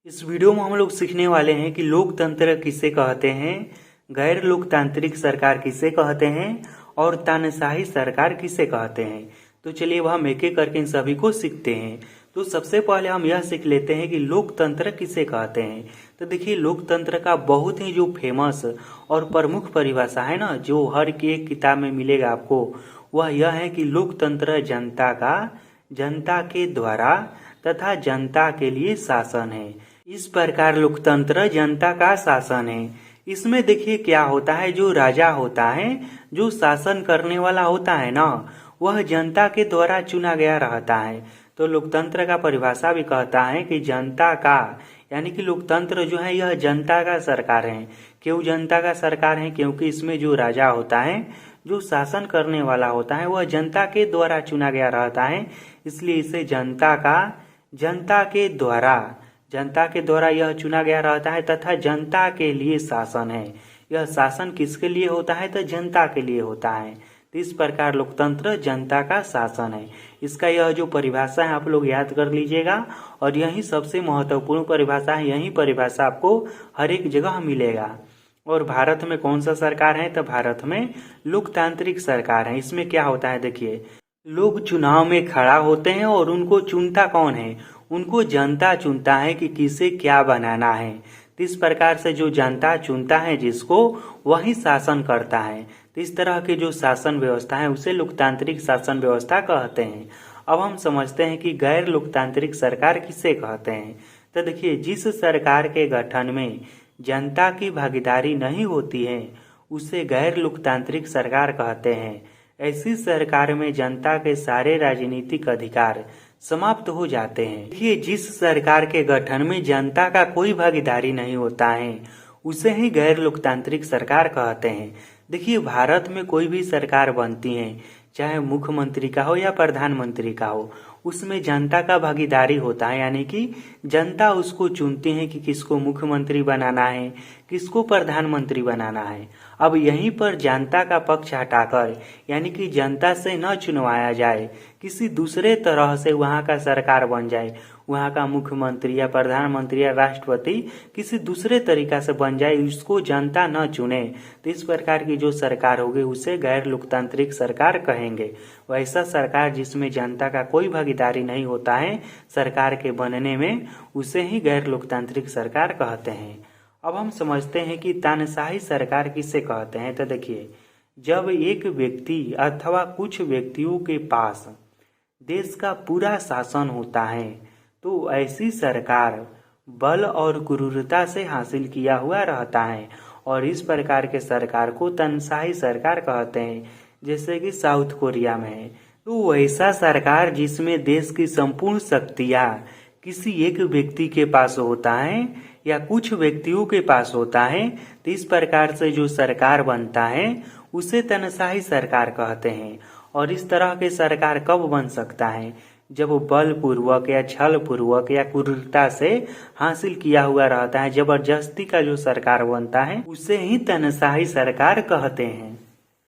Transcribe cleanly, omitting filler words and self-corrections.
इस वीडियो में हम लोग सीखने वाले हैं कि लोकतंत्र किसे कहते हैं, गैर लोकतांत्रिक सरकार किसे कहते हैं और तानाशाही सरकार किसे कहते हैं। तो चलिए अब हम एक एक करके इन सभी को सीखते हैं। तो सबसे पहले हम यह सीख लेते हैं कि लोकतंत्र किसे कहते हैं। तो देखिए, लोकतंत्र का बहुत ही जो फेमस और प्रमुख परिभाषा है ना, जो हर एक किताब में मिलेगा आपको, वह यह है कि लोकतंत्र जनता के द्वारा तथा जनता के लिए शासन है। इस प्रकार लोकतंत्र जनता का शासन है। इसमें देखिए क्या होता है, जो राजा होता है, जो शासन करने वाला होता है ना, वह जनता के द्वारा चुना गया रहता है। तो लोकतंत्र का परिभाषा भी कहता है कि जनता का, यानी कि लोकतंत्र जो है यह जनता का सरकार है। क्यों जनता का सरकार है? क्योंकि इसमें जो राजा होता है, जो शासन करने वाला होता है, वह जनता के द्वारा चुना गया रहता है। इसलिए इसे जनता के द्वारा यह चुना गया रहता है तथा जनता के लिए शासन है। यह शासन किसके लिए होता है? तो जनता के लिए होता है। तो इस प्रकार लोकतंत्र जनता का शासन है। इसका यह जो परिभाषा है आप लोग याद कर लीजिएगा, और यही सबसे महत्वपूर्ण परिभाषा है। यही परिभाषा आपको हर एक जगह मिलेगा। और भारत में कौन सा सरकार है? तो भारत में लोकतांत्रिक सरकार है। इसमें क्या होता है, देखिए, लोग चुनाव में खड़ा होते हैं और उनको चुनता कौन है? उनको जनता चुनता है कि किसे क्या बनाना है। तो इस प्रकार से जो जनता चुनता है जिसको, वही शासन करता है। तो इस तरह की जो शासन व्यवस्था है उसे लोकतांत्रिक शासन व्यवस्था कहते हैं। अब हम समझते हैं कि गैर लोकतांत्रिक सरकार किसे कहते हैं। तो देखिए, जिस सरकार के गठन में जनता की भागीदारी नहीं होती है उसे गैर लोकतांत्रिक सरकार कहते हैं। ऐसी सरकार में जनता के सारे राजनीतिक अधिकार समाप्त हो जाते हैं। देखिए, जिस सरकार के गठन में जनता का कोई भागीदारी नहीं होता है उसे ही गैर लोकतांत्रिक सरकार कहते हैं। देखिए, भारत में कोई भी सरकार बनती है, चाहे मुख्यमंत्री का हो या प्रधानमंत्री का हो, उसमें जनता का भागीदारी होता है। यानी कि जनता उसको चुनती है कि किसको मुख्यमंत्री बनाना है, किसको प्रधानमंत्री बनाना है। अब यहीं पर जनता का पक्ष हटाकर, यानी कि जनता से न चुनवाया जाए, किसी दूसरे तरह से वहाँ का सरकार बन जाए, वहाँ का मुख्यमंत्री या प्रधानमंत्री या राष्ट्रपति किसी दूसरे तरीका से बन जाए, उसको जनता न चुने, तो इस प्रकार की जो सरकार होगी उसे गैर लोकतांत्रिक सरकार कहेंगे। वैसा सरकार जिसमें जनता का कोई भागीदारी नहीं होता है सरकार के बनने में, उसे ही गैर लोकतांत्रिक सरकार कहते हैं। अब हम समझते हैं कि तानाशाही सरकार किसे कहते हैं। तो देखिए, जब एक व्यक्ति अथवा कुछ व्यक्तियों के पास देश का पूरा शासन होता है तो ऐसी सरकार बल और क्रूरता से हासिल किया हुआ रहता है, और इस प्रकार के सरकार को तानाशाही सरकार कहते हैं। जैसे कि साउथ कोरिया में है, तो वैसा सरकार जिसमें देश की संपूर्ण शक्तियाँ किसी एक व्यक्ति के पास होता है या कुछ व्यक्तियों के पास होता है, तो इस प्रकार से जो सरकार बनता है उसे तानाशाही सरकार कहते हैं। और इस तरह के सरकार कब बन सकता है? जब बलपूर्वक या छल पूर्वक या क्रूरता से हासिल किया हुआ रहता है, जबरदस्ती का जो सरकार बनता है उसे ही तानाशाही सरकार कहते हैं।